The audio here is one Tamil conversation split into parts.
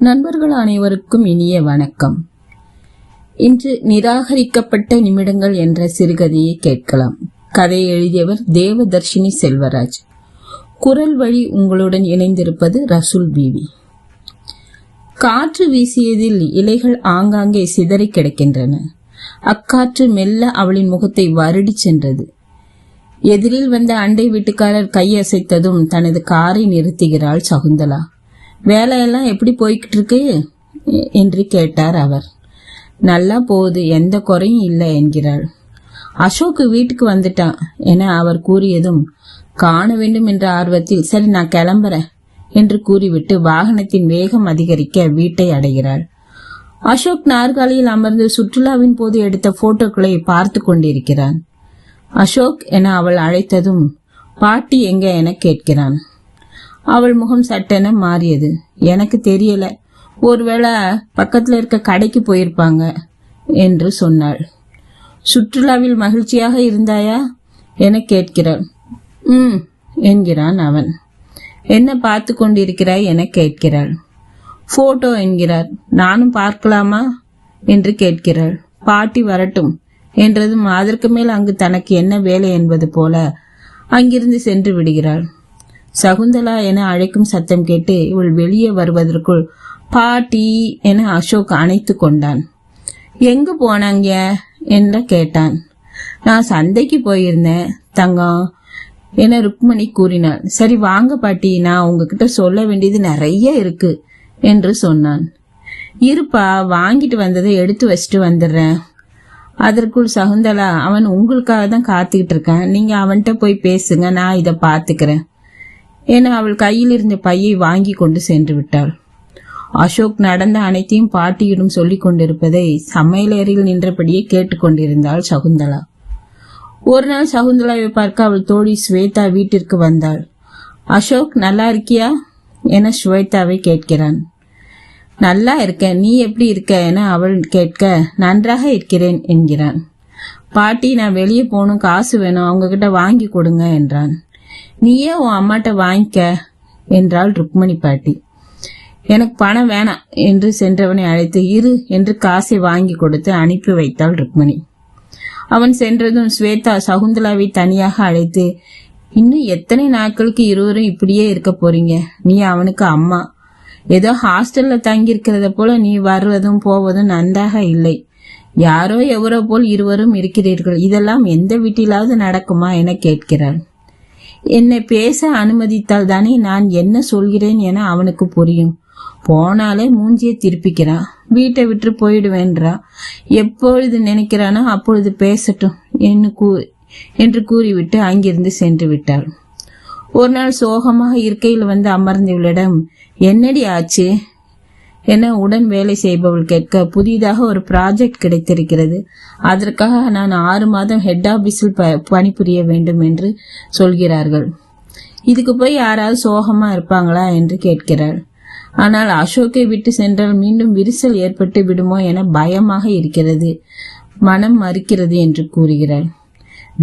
நண்பர்கள் அனைவருக்கும் இனிய வணக்கம். இன்று நிராகரிக்கப்பட்ட நிமிடங்கள் என்ற சிறுகதையை கேட்கலாம். கதையை எழுதியவர் தேவதர்ஷினி செல்வராஜ். குரல் வழி உங்களுடன் இணைந்திருப்பது ரசூல் பிவி. காற்று வீசியதில் இலைகள் ஆங்காங்கே சிதறி கிடக்கின்றன. அக்காற்று மெல்ல அவளின் முகத்தை வருடி சென்றது. எதிரில் வந்த அண்டை வீட்டுக்காரர் கையசைத்ததும் தனது காரை நிறுத்துகிறாள் சகுந்தலா. வேலையெல்லாம் எப்படி போய்கிட்டு இருக்கு என்று கேட்டார் அவர். நல்லா போகுது, எந்த குறையும் இல்லை என்கிறாள். அசோக் வீட்டுக்கு வந்துட்டான் என அவர் கூறியதும் காண வேண்டும் என்ற ஆர்வத்தில் சரி நான் கிளம்புறேன் என்று கூறிவிட்டு வாகனத்தின் வேகம் அதிகரிக்க வீட்டை அடைகிறாள். அசோக் நாற்காலியில் அமர்ந்து சுற்றுலாவின் போது எடுத்த போட்டோக்களை பார்த்து கொண்டிருக்கிறான். அசோக் என அவள் அழைத்ததும் பாட்டி எங்க என கேட்கிறான். அவள் முகம் சட்டென மாறியது. எனக்கு தெரியல, ஒருவேளை பக்கத்துல இருக்க கடைக்கு போயிருப்பாங்க என்று சொன்னாள். சுற்றுலாவில் மகிழ்ச்சியாக இருந்தாயா என கேட்கிறாள். என்கிறான் அவன். என்ன பார்த்து கொண்டிருக்கிறாய் என கேட்கிறாள். போட்டோ என்கிறார். நானும் பார்க்கலாமா என்று கேட்கிறாள். பாட்டி வரட்டும் என்றதும் அதற்கு மேல் அங்கு தனக்கு என்ன வேலை என்பது போல அங்கிருந்து சென்று விடுகிறாள். சகுந்தலா என அழைக்கும் சத்தம் கேட்டு இவள் வெளியே வருவதற்குள் பாட்டி என அசோக் அணைத்து கொண்டான். எங்க போனாங்க என கேட்டான். நான் சந்தைக்கு போயிருந்தேன் தங்கம் என ருக்மணி கூறினாள். சரி வாங்க பாட்டி, நான் உங்ககிட்ட சொல்ல வேண்டியது நிறைய இருக்கு என்று சொன்னான். இருப்பா, வாங்கிட்டு வந்ததை எடுத்து வச்சுட்டு வந்துடுறேன். அதற்குள் சகுந்தலா, அவன் உங்களுக்காக தான் காத்துக்கிட்டு இருக்கான், நீங்க அவன்கிட்ட போய் பேசுங்க, நான் இதை பாத்துக்கிறேன் என அவள் கையில் இருந்த பையை வாங்கி கொண்டு சென்று விட்டாள். அசோக் நடந்த அனைத்தையும் பாட்டியிடம் சொல்லிக் கொண்டிருப்பதை சமையலறையில் நின்றபடியே கேட்டுக்கொண்டிருந்தாள் சகுந்தலா. ஒரு நாள் சகுந்தலாவை பார்க்க அவள் தோழி ஸ்வேதா வீட்டிற்கு வந்தாள். அசோக் நல்லா இருக்கியா என ஸ்வேதாவை கேட்கிறான். நல்லா இருக்க, நீ எப்படி இருக்க என அவள் கேட்க நன்றாக இருக்கிறேன் என்கிறான். பாட்டி, நான் வெளியே போகணும், காசு வேணும், அவங்க கிட்ட வாங்கி கொடுங்க என்றான். நீயே உன் அம்மாட்ட வாங்கிக்க என்றாள் ருக்மணி பாட்டி. எனக்கு பணம் வேணாம் என்று சென்றவனை அழைத்து இரு என்று காசை வாங்கி கொடுத்து அனுப்பி வைத்தாள் ருக்மணி. அவன் சென்றதும் ஸ்வேதா சகுந்தலாவை தனியாக அழைத்து, இன்னும் எத்தனை நாட்களுக்கு இருவரும் இப்படியே இருக்க போறீங்க? நீ அவனுக்கு அம்மா, ஏதோ ஹாஸ்டல்ல தங்கி இருக்கிறத போல நீ வருவதும் போவதும் நன்றாக இல்லை. யாரோ எவரோ போல் இருவரும் இருக்கிறீர்கள். இதெல்லாம் எந்த வீட்டிலாவது நடக்குமா என கேட்கிறாள். என்னை பேச அனுமதித்தால் தானே நான் என்ன சொல்கிறேன் என அவனுக்கு புரியும். போனாலே மூஞ்சியை திருப்பிக்கிறான். வீட்டை விட்டு போயிடுவேன்றா. எப்பொழுது நினைக்கிறானோ அப்பொழுது பேசட்டும் என்று கூறிவிட்டு அங்கிருந்து சென்று விட்டாள். ஒரு நாள் சோகமாக இருக்கையில் வந்து அமர்ந்தவளிடம் என்னடி ஆச்சு என உடன் வேலை செய்பவள் கேட்க, புதிதாக ஒரு ப்ராஜெக்ட் கிடைத்திருக்கிறது, அதற்காக நான் 6 மாதம் ஹெட் ஆபீஸில் பணிபுரிய வேண்டும் என்று சொல்கிறார்கள். இதுக்கு போய் யாராவது சோகமா இருப்பாங்களா என்று கேட்கிறாள். ஆனால் அசோக்கை விட்டு சென்றால் மீண்டும் விரிசல் ஏற்பட்டு விடுமோ என பயமாக இருக்கிறது, மனம் மறுக்கிறது என்று கூறுகிறாள்.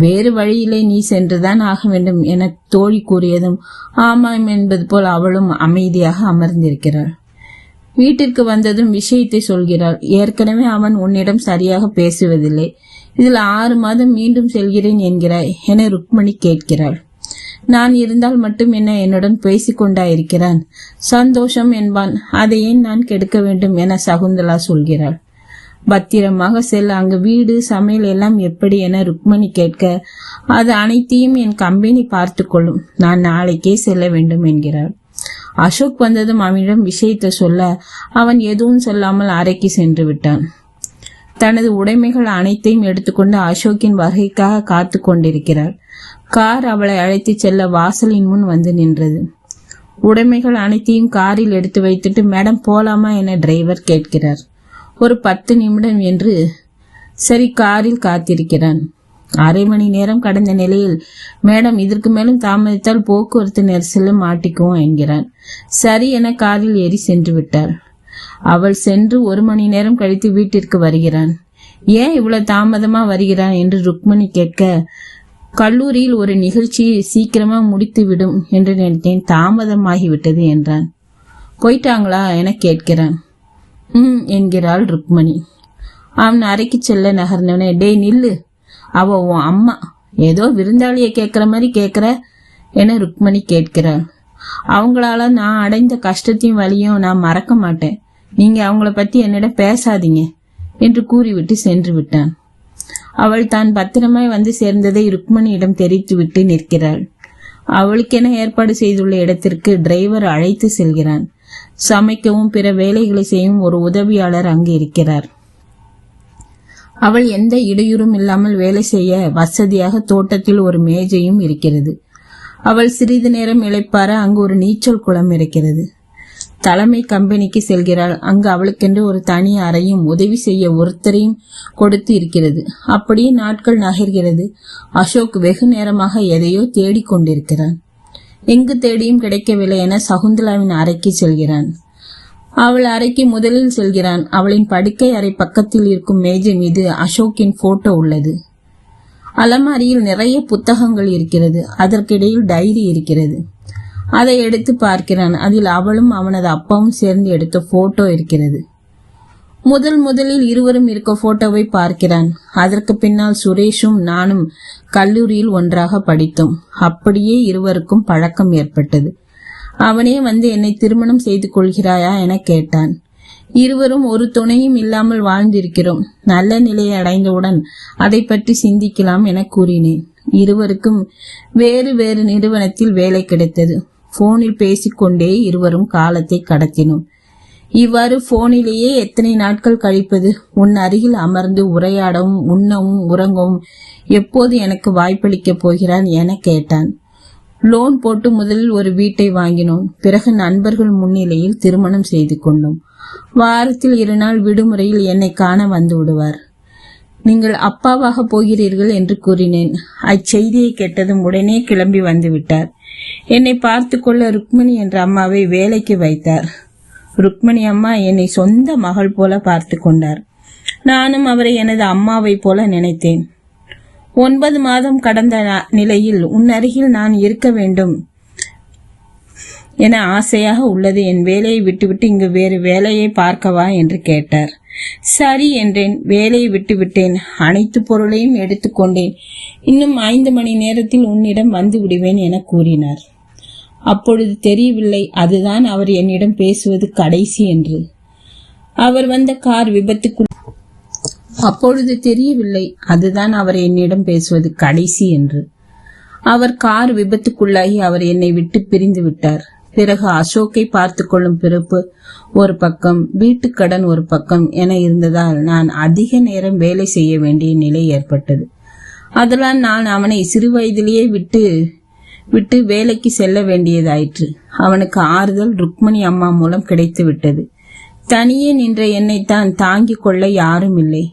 வேறு வழியிலே நீ சென்றுதான் ஆக வேண்டும் என தோழி கூறியதும் ஆமாம் என்பது போல் அவளும் அமைதியாக அமர்ந்திருக்கிறாள். வீட்டிற்கு வந்ததும் விஷயத்தை சொல்கிறாள். ஏற்கனவே அவன் உன்னிடம் சரியாக பேசுவதில்லை, இதில் 6 மாதம் மீண்டும் செல்கிறேன் என்கிறாய் என ருக்மணி கேட்கிறாள். நான் இருந்தால் மட்டும் என்ன என்னுடன் பேசிக்கொண்டாயிருக்கிறான், சந்தோஷம் என்பான், அதை ஏன் நான் கெடுக்க வேண்டும் என சகுந்தலா சொல்கிறாள். பத்திரமாக செல், அங்கு வீடு சமையல் எல்லாம் எப்படி என ருக்மணி கேட்க, அது அனைத்தையும் என் கம்பெனி பார்த்து கொள்ளும், நான் நாளைக்கே செல்ல வேண்டும் என்கிறாள். அசோக் வந்ததும் அவனிடம் விஷயத்தை சொல்ல அவன் எதுவும் சொல்லாமல் அறைக்கு சென்று விட்டான். தனது உடைமைகள் அனைத்தையும் எடுத்துக்கொண்டு அசோக்கின் வருகைக்காக காத்து கொண்டிருக்கிறாள். கார் அவளை அழைத்து செல்ல வாசலின் முன் வந்து நின்றது. உடைமைகள் அனைத்தையும் காரில் எடுத்து வைத்துட்டு மேடம் போலாமா என டிரைவர் கேட்கிறார். ஒரு 10 நிமிடம் என்று சரி காரில் காத்திருக்கிறான். அரை மணி நேரம் கடந்த நிலையில் மேடம் இதற்கு மேலும் தாமதித்தால் போக்குவரத்து நெரிசலும் மாட்டிக்குவோம் என்கிறான். சரி என காரில் ஏறி சென்று விட்டாள். அவள் சென்று 1 மணி நேரம் கழித்து வீட்டிற்கு வருகிறான். ஏன் இவ்வளவு தாமதமா வருகிறான் என்று ருக்மணி கேட்க, கல்லூரியில் ஒரு நிகழ்ச்சியை சீக்கிரமா முடித்து விடும் என்று நினைத்தேன், தாமதமாகிவிட்டது என்றான். போயிட்டாங்களா என கேட்கிறான். என்கிறாள் ருக்மணி. அவன் அறைக்கு செல்ல நகர்ந்தவனே, டே நில்லு, அவ உன் அம்மா, ஏதோ விருந்தாளியை கேட்கிற மாதிரி கேட்கிற என ருக்மணி கேட்கிறாள். அவங்களால நான் அடைந்த கஷ்டத்தையும் வலியும் நான் மறக்க மாட்டேன். நீங்க அவங்கள பத்தி என்னிடம் பேசாதீங்க என்று கூறிவிட்டு சென்று விட்டான். அவள் தான் பத்திரமாய் வந்து சேர்ந்ததை ருக்மணியிடம் தெரிவித்து விட்டு நிற்கிறாள். அவளுக்கென ஏற்பாடு செய்துள்ள இடத்திற்கு டிரைவர் அழைத்து செல்கிறான். சமைக்கவும் பிற வேலைகளை செய்யும் ஒரு உதவியாளர் அங்கு இருக்கிறார். அவள் எந்த இடையூறும் இல்லாமல் வேலை செய்ய வசதியாக தோட்டத்தில் ஒரு மேஜையும் இருக்கிறது. அவள் சிறிது நேரம் இளைப்பார அங்கு ஒரு நீச்சல் குளம் இருக்கிறது. தலைமை கம்பெனிக்கு செல்கிறாள். அங்கு அவளுக்கென்று ஒரு தனி அறையும் உதவி செய்ய ஒருத்தரையும் கொடுத்து இருக்கிறது. அப்படியே நாட்கள் நகர்கிறது. அசோக் வெகு நேரமாக எதையோ தேடிக்கொண்டிருக்கிறான். எங்கு தேடியும் கிடைக்கவில்லை என சகுந்தலாவின் அறைக்கு செல்கிறான். அவள் அறைக்கு முதலில் செல்கிறான். அவளின் படுக்கை அறை பக்கத்தில் இருக்கும் மேஜை மீது அசோக்கின் போட்டோ உள்ளது. அலமாரியில் நிறைய புத்தகங்கள் இருக்கிறது. அதற்கிடையில் டைரி இருக்கிறது. அதை எடுத்து பார்க்கிறான். அதில் அவளும் அவனது அப்பாவும் சேர்ந்து எடுத்த போட்டோ இருக்கிறது. முதலில் இருவரும் இருக்க போட்டோவை பார்க்கிறான். அதற்கு பின்னால் சுரேஷும் நானும் கல்லூரியில் ஒன்றாக படித்தோம். அப்படியே இருவருக்கும் பழக்கம் ஏற்பட்டது. அவனே வந்து என்னை திருமணம் செய்து கொள்கிறாயா என கேட்டான். இருவரும் ஒரு துணையும் இல்லாமல் வாழ்ந்திருக்கிறோம். நல்ல நிலையை அடைந்தவுடன் அதை பற்றி சிந்திக்கலாம் என கூறினேன். இருவருக்கும் வேறு வேறு நிறுவனத்தில் வேலை கிடைத்தது. போனில் பேசிக்கொண்டே இருவரும் காலத்தை கடத்தினோம். இவ்வாறு போனிலேயே எத்தனை நாட்கள் கழிப்பது? உன் அருகில் அமர்ந்து உரையாடவும் உண்ணவும் உறங்கவும் எப்போது எனக்கு வாய்ப்பளிக்கப் போகிறான் என கேட்டான். லோன் போட்டு முதலில் ஒரு வீட்டை வாங்கினோம். பிறகு நண்பர்கள் முன்னிலையில் திருமணம் செய்து கொண்டோம். வாரத்தில் 2 நாள் விடுமுறையில் என்னை காண வந்து விடுவார். நீங்கள் அப்பாவாக போகிறீர்கள் என்று கூறினேன். அச்செய்தியை கேட்டதும் உடனே கிளம்பி வந்து விட்டார். என்னை பார்த்து கொள்ள ருக்மணி என்ற அம்மாவை வேலைக்கு வைத்தார். ருக்மணி அம்மா என்னை சொந்த மகள் போல பார்த்து கொண்டார். நானும் அவரை எனது அம்மாவை போல நினைத்தேன். 9 மாதம் கடந்த நிலையில் உன் அருகில் நான் இருக்க வேண்டும் என ஆசையாக உள்ளது. என் வேலையை விட்டுவிட்டு இங்கு வேறு வேலையை பார்க்கவா என்று கேட்டார். சரி என்றேன். வேலையை விட்டுவிட்டேன். அனைத்து பொருளையும் எடுத்துக்கொண்டேன். இன்னும் 5 மணி நேரத்தில் உன்னிடம் வந்து விடுவேன் என கூறினார். அப்பொழுது தெரியவில்லை அதுதான் அவர் என்னிடம் பேசுவது கடைசி என்று. அவர் வந்த கார் விபத்துக்குள் அப்பொழுது தெரியவில்லை அதுதான் அவர் என்னிடம் பேசுவது கடைசி என்று. அவர் கார் விபத்துக்குள்ளாகி அவர் என்னை விட்டு பிரிந்து விட்டார். பிறகு அசோக்கை பார்த்து கொள்ளும் பிறப்பு ஒரு பக்கம், வீட்டுக்கடன் ஒரு பக்கம் என இருந்ததால் நான் அதிக நேரம் வேலை செய்ய வேண்டிய நிலை ஏற்பட்டது. அதனால் நான் அவனை சிறு வயதிலேயே விட்டு வேலைக்கு செல்ல வேண்டியதாயிற்று. அவனுக்கு ஆறுதல் ருக்மணி அம்மா மூலம் கிடைத்து விட்டது. தனியே நின்ற என்னைத்தான் தாங்கிக் கொள்ள யாரும் இல்லை.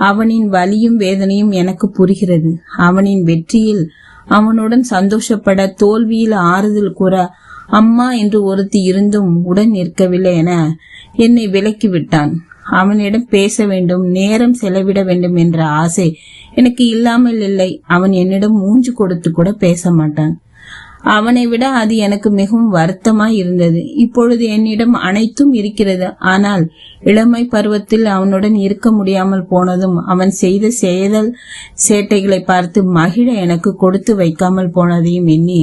அவனின் வலியும் வேதனையும் எனக்கு புரிகிறது. அவனின் வெற்றியில் அவனுடன் சந்தோஷப்பட, தோல்வியில் ஆறுதல் கூற அம்மா என்று ஒருத்தி இருந்தும் உடன் நிற்கவில்லை என என்னை விலக்கி விட்டான். அவனிடம் பேச வேண்டும், நேரம் செலவிட வேண்டும் என்ற ஆசை எனக்கு இல்லாமல் இல்லை. அவன் என்னிடம் மூஞ்சு கொடுத்து கூட பேச மாட்டான். அவனை விட அது எனக்கு மிகவும் வருத்தமாய் இருந்தது. இப்பொழுது என்னிடம் அனைத்தும் இருக்கிறது. ஆனால் இளமை பருவத்தில் அவனுடன் இருக்க முடியாமல் போனதும், அவன் செய்த சேட்டைகளை பார்த்து மகிழ எனக்கு கொடுத்து வைக்காமல் போனதையும் எண்ணி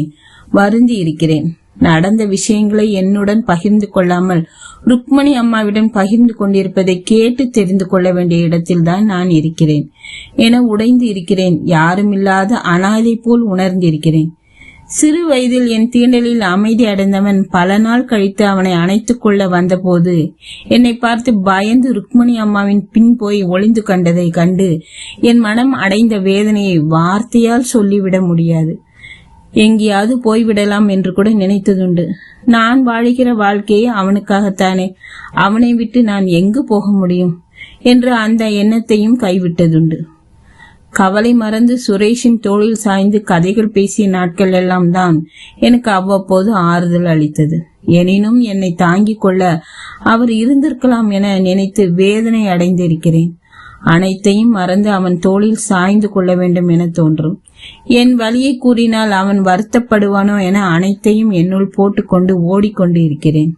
வருந்தி இருக்கிறேன். நடந்த விஷயங்களை என்னுடன் பகிர்ந்து கொள்ளாமல் ருக்மணி அம்மாவிடம் பகிர்ந்து கொண்டிருப்பதை கேட்டு தெரிந்து கொள்ள வேண்டிய இடத்தில் தான் நான் இருக்கிறேன் என உடைந்து இருக்கிறேன். யாருமில்லாத அனாதை போல் உணர்ந்திருக்கிறேன். சிறு வயதில் என் தீண்டலில் அமைதி அடைந்தவன் பல நாள் கழித்து அவனை அணைத்துக் கொள்ள வந்தபோது என்னை பார்த்து பயந்து ருக்மணி அம்மாவின் பின் போய் ஒளிந்து கண்டதை கண்டு என் மனம் அடைந்த வேதனையை வார்த்தையால் சொல்லிவிட முடியாது. எங்கேயாவது போய்விடலாம் என்று கூட நினைத்ததுண்டு. நான் வாழ்கிற வாழ்க்கையை அவனுக்காகத்தானே, அவனை விட்டு நான் எங்கு போக முடியும் என்று அந்த எண்ணத்தையும் கைவிட்டதுண்டு. கவலை மறந்து சுரேஷின் தோளில் சாய்ந்து கதைகள் பேசிய நாட்கள் எல்லாம் தான் எனக்கு அவ்வப்போது ஆறுதல் அளித்தது. எனினும் என்னை தாங்கிக் கொள்ள அவர் இருந்திருக்கலாம் என நினைத்து வேதனை அடைந்திருக்கிறேன். அனைத்தையும் மறந்து அவன் தோளில் சாய்ந்து கொள்ள வேண்டும் என தோன்றும். என் வலியை கூறினால் அவன் வருத்தப்படுவானோ என அனைத்தையும் என்னுள் போட்டுக்கொண்டு ஓடிக்கொண்டு இருக்கிறேன்.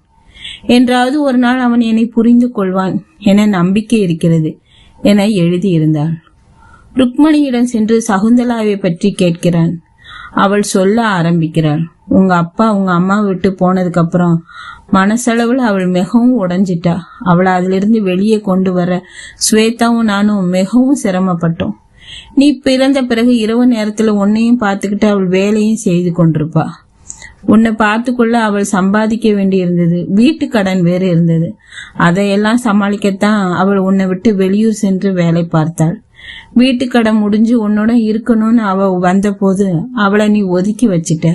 என்றாவது ஒரு நாள் அவன் என்னை புரிந்து கொள்வான் என நம்பிக்கை இருக்கிறது என எழுதியிருந்தாள். ருக்மணியிடம் சென்று சகுந்தலாவை பற்றி கேட்கிறான். அவள் சொல்ல ஆரம்பிக்கிறாள். உங்க அப்பா உங்க அம்மா விட்டு போனதுக்கு அப்புறம் மனசளவுல அவள் மிகவும் உடைஞ்சிட்டா. அவளை அதிலிருந்து வெளியே கொண்டு வர ஸ்வேதாவும் நானும் மிகவும் சிரமப்பட்டோம். நீ பிறந்த பிறகு இரவு நேரத்துல உன்னையும் பார்த்துக்கிட்டு அவள் வேலையும் செய்து கொண்டிருப்பா. உன்னை பார்த்துக்கொள்ள அவள் சம்பாதிக்க வேண்டி இருந்தது. வீட்டு கடன் வேறு இருந்தது. அதையெல்லாம் சமாளிக்கத்தான் அவள் உன்னை விட்டு வெளியூர் சென்று வேலை பார்த்தாள். வீட்டு கடன் முடிஞ்சு உன்னோட இருக்கணும்னு அவ வந்த போது அவளை நீ ஒதுக்கி வச்சிட்ட.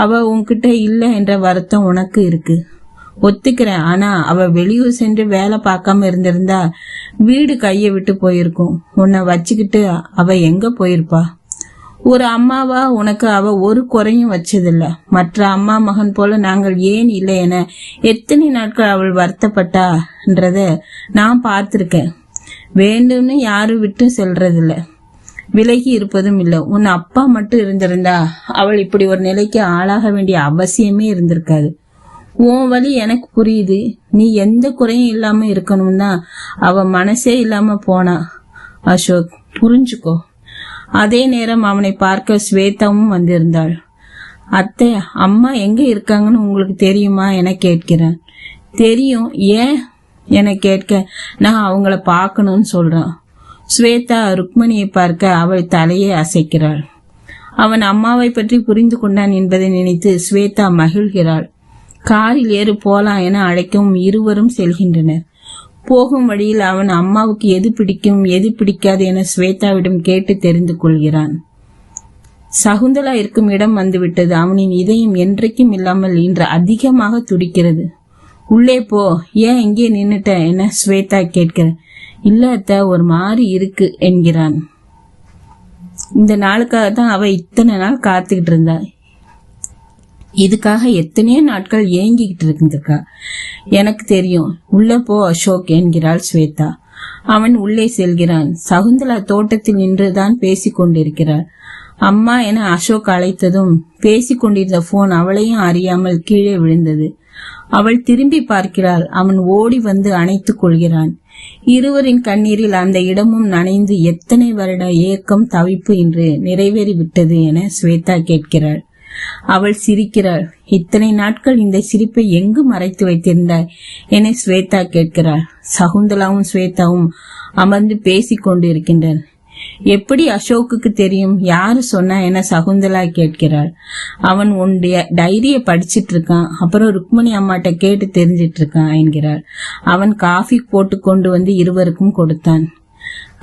அவ உன்கிட்ட இல்ல என்ற வருத்தம் உனக்கு இருக்கு, ஒத்துக்கிறேன். ஆனா அவ வெளியூர் சென்று வேலை பார்க்காம இருந்திருந்தா வீடு கைய விட்டு போயிருக்கும். உன்னை வச்சுக்கிட்டு அவ எங்க போயிருப்பா? ஒரு அம்மாவா உனக்கு அவ ஒரு குறையும் வச்சதில்ல. மற்ற அம்மா மகன் போல நாங்கள் ஏன் இல்லை என எத்தனை நாட்கள் அவள் வருத்தப்பட்டான்றத நான் பார்த்திருக்கேன். வேண்டும்னு யாரும் விட்டு செல்றதில்ல, விலகி இருப்பதும் இல்லை. உன் அப்பா மட்டும் இருந்திருந்தா அவள் இப்படி ஒரு நிலைக்கு ஆளாக வேண்டிய அவசியமே இருந்திருக்காது. உன் வழி எனக்கு புரியுது. நீ எந்த குறையும் இல்லாம இருக்கணும்னா அவ மனசே இல்லாம போனா. அசோக், புரிஞ்சுக்கோ. அதே நேரம் அவனை பார்க்க ஸ்வேதாவும் வந்திருந்தாள். அத்தை, அம்மா எங்க இருக்காங்கன்னு உங்களுக்கு தெரியுமா என கேட்கிறேன். தெரியும். ஏன் என கேட்க, நான் அவங்கள பார்க்கணும்னு சொல்றான். ஸ்வேதா ருக்மணியை பார்க்க அவள் தலையை அசைக்கிறாள். அவன் அம்மாவை பற்றி புரிந்து கொண்டான் என்பதை நினைத்து ஸ்வேதா மகிழ்கிறாள். காரில் ஏறு போலாம் என அழைக்கவும் இருவரும் செல்கின்றனர். போகும் வழியில் அவன் அம்மாவுக்கு எது பிடிக்கும் எது பிடிக்காது என ஸ்வேதாவிடம் கேட்டு தெரிந்து கொள்கிறான். சகுந்தலா இருக்கும் இடம் வந்துவிட்டது. அவனின் இதயம் என்றைக்கும் இல்லாமல் இன்று அதிகமாக துடிக்கிறது. உள்ளே போ, ஏன் இங்கே நின்னுட்ட என ஸ்வேதா கேட்கிற. இல்ல அத்த, ஒரு மாதிரி இருக்கு என்கிறான். இந்த நாளுக்காக தான் அவ இத்தனை நாள் காத்துக்கிட்டு இருந்தா. இதுக்காக எத்தனையோ நாட்கள் ஏங்கிக்கிட்டு இருந்திருக்கா. எனக்கு தெரியும். உள்ள போ அசோக் என்கிறாள் ஸ்வேதா. அவன் உள்ளே செல்கிறான். சகுந்தலா தோட்டத்தில் நின்றுதான் பேசிக் கொண்டிருக்கிறாள். அம்மா என அசோக் அழைத்ததும் பேசிக் கொண்டிருந்த போன் அவளையும் அறியாமல் கீழே விழுந்தது. அவள் திரும்பி பார்க்கிறாள். அவன் ஓடி வந்து அணைத்துக் கொள்கிறான். இருவரின் கண்ணீரில் அந்த இடமும் நனைந்து எத்தனை வருட ஏக்கம் தவிப்பு இன்று நிறைவேறிவிட்டது என ஸ்வேதா கேட்கிறாள். அவள் சிரிக்கிறாள். இத்தனை நாட்கள் இந்த சிரிப்பை எங்கு மறைத்து வைத்திருந்தாய் என ஸ்வேதா கேட்கிறாள். சகுந்தலாவும் ஸ்வேதாவும் அமர்ந்து பேசிக் கொண்டு இருக்கின்றனர். எப்படி அசோக்குக்கு தெரியும்? யாரு சொன்னா என சகுந்தலா கேட்கிறாள். அவன் உன்னுடைய டைரிய படிச்சிட்டு இருக்கான், அப்புறம் ருக்மணி அம்மாட்ட கேட்டு தெரிஞ்சிட்டு இருக்கான் என்கிறாள். அவன் காஃபி போட்டு கொண்டு வந்து இருவருக்கும் கொடுத்தான்.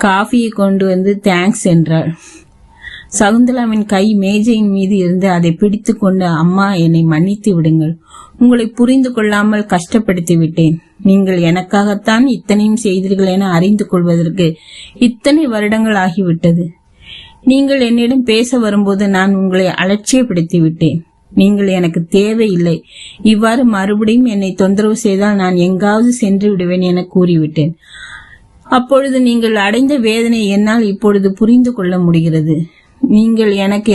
காஃபியை கொண்டு வந்து தேங்க்ஸ் என்றாள். சகுந்தலாவின் கை மேஜையின் மீது இருந்து அதை பிடித்து கொண்டு, அம்மா என்னை மன்னித்து விடுங்கள், உங்களை புரிந்து கொள்ளாமல் கஷ்டப்படுத்தி விட்டேன். நீங்கள் எனக்காகத்தான் இத்தனையும் செய்தீர்கள் என அறிந்து கொள்வதற்கு இத்தனை வருடங்கள் ஆகிவிட்டது. நீங்கள் என்னிடம் பேச வரும்போது நான் உங்களை அலட்சியப்படுத்தி விட்டேன். நீங்கள் எனக்கு தேவையில்லை. இவ்வாறு மறுபடியும் என்னை தொந்தரவு செய்தால் நான் எங்காவது சென்று விடுவேன் என கூறிவிட்டேன். அப்பொழுது நீங்கள் அடைந்த வேதனை என்னால் இப்பொழுது புரிந்து கொள்ள முடிகிறது. நீங்கள் எனக்கு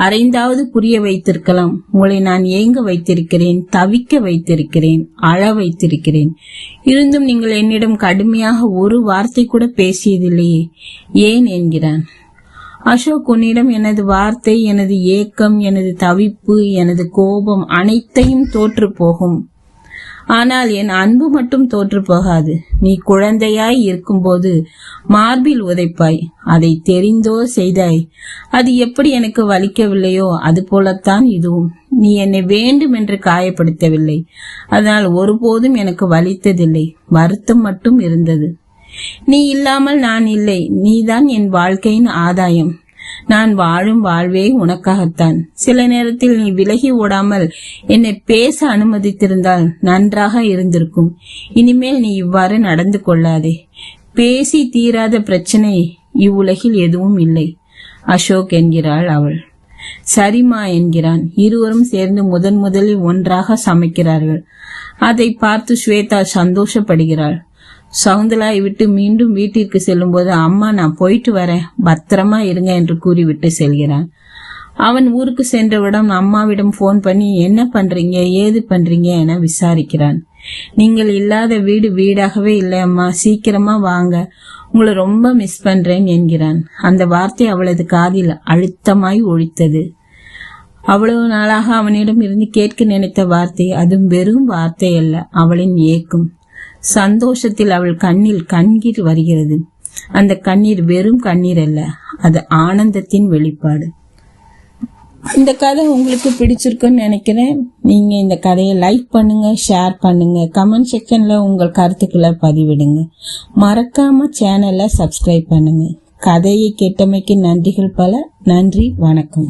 அறைந்தாவது புரிய வைத்திருக்கலாம். உங்களை நான் ஏங்க வைத்திருக்கிறேன், தவிக்க வைத்திருக்கிறேன், அழ வைத்திருக்கிறேன். இருந்தும் நீங்கள் என்னிடம் கடுமையாக ஒரு வார்த்தை கூட பேசியதில்லையே, ஏன் என்கிறான். அசோக், உன்னிடம் எனது வார்த்தை, எனது ஏக்கம், எனது தவிப்பு, எனது கோபம் அனைத்தையும் தோற்று போகும். ஆனால் என் அன்பு மட்டும் தோற்று போகாது. நீ குழந்தையாய் இருக்கும்போது மார்பில் உதைப்பாய், அதை தெரிந்தோ செய்தாய். அது எப்படி எனக்கு வலிக்கவில்லையோ அது போலத்தான் இதுவும். நீ என்னை வேண்டும் என்று காயப்படுத்தவில்லை, அதனால் ஒருபோதும் எனக்கு வலித்ததில்லை. வருத்தம் மட்டும் இருந்தது. நீ இல்லாமல் நான் இல்லை. நீதான் என் வாழ்க்கையின் ஆதாயம். நான் வாழும் வாழ்வே உனக்காகத்தான். சில நேரத்தில் நீ விலகி ஓடாமல் என்னை பேச அனுமதித்திருந்தால் நன்றாக இருந்திருக்கும். இனிமேல் நீ இவ்வாறு நடந்து கொள்ளாதே. பேசி தீராத பிரச்சனை இவ்வுலகில் எதுவும் இல்லை அசோக் என்கிறாள் அவள். சரிமா என்கிறான். இருவரும் சேர்ந்து முதலில் ஒன்றாக சமைக்கிறார்கள். அதை பார்த்து ஸ்வேதா சந்தோஷப்படுகிறாள். சகுந்தலாவை விட்டு மீண்டும் வீட்டிற்கு செல்லும் போது, அம்மா நான் போயிட்டு வரேன், பத்திரமா இருங்க என்று கூறிவிட்டு செல்கிறான். அவன் ஊருக்கு சென்றவுடன் அம்மாவிடம் போன் பண்ணி என்ன பண்றீங்க ஏது பண்றீங்க என விசாரிக்கிறான். நீங்கள் இல்லாத வீடு வீடாகவே இல்லை அம்மா, சீக்கிரமா வாங்க, உங்களை ரொம்ப மிஸ் பண்றேன் என்கிறான். அந்த வார்த்தை அவளது காதில் அழுத்தமாய் ஒழித்தது. அவ்வளவு நாளாக அவனிடம் இருந்து கேட்க நினைத்த வார்த்தை, அதுவும் வெறும் வார்த்தை அல்ல, அவளின் ஏக்கம். சந்தோஷத்தில் அவள் கண்ணில் கண்ணீர் வருகிறது. அந்த கண்ணீர் வெறும் கண்ணீர் அல்ல, அது ஆனந்தத்தின் வெளிப்பாடு. இந்த கதை உங்களுக்கு பிடிச்சிருக்குன்னு நினைக்கிறேன். நீங்க இந்த கதையை லைக் பண்ணுங்க, ஷேர் பண்ணுங்க, கமெண்ட் செக்ஷன்ல உங்கள் கருத்துக்களை பதிவிடுங்க. மறக்காம சேனலை சப்ஸ்கிரைப் பண்ணுங்க. கதையை கேட்டமைக்கு நன்றிகள் பல. நன்றி, வணக்கம்.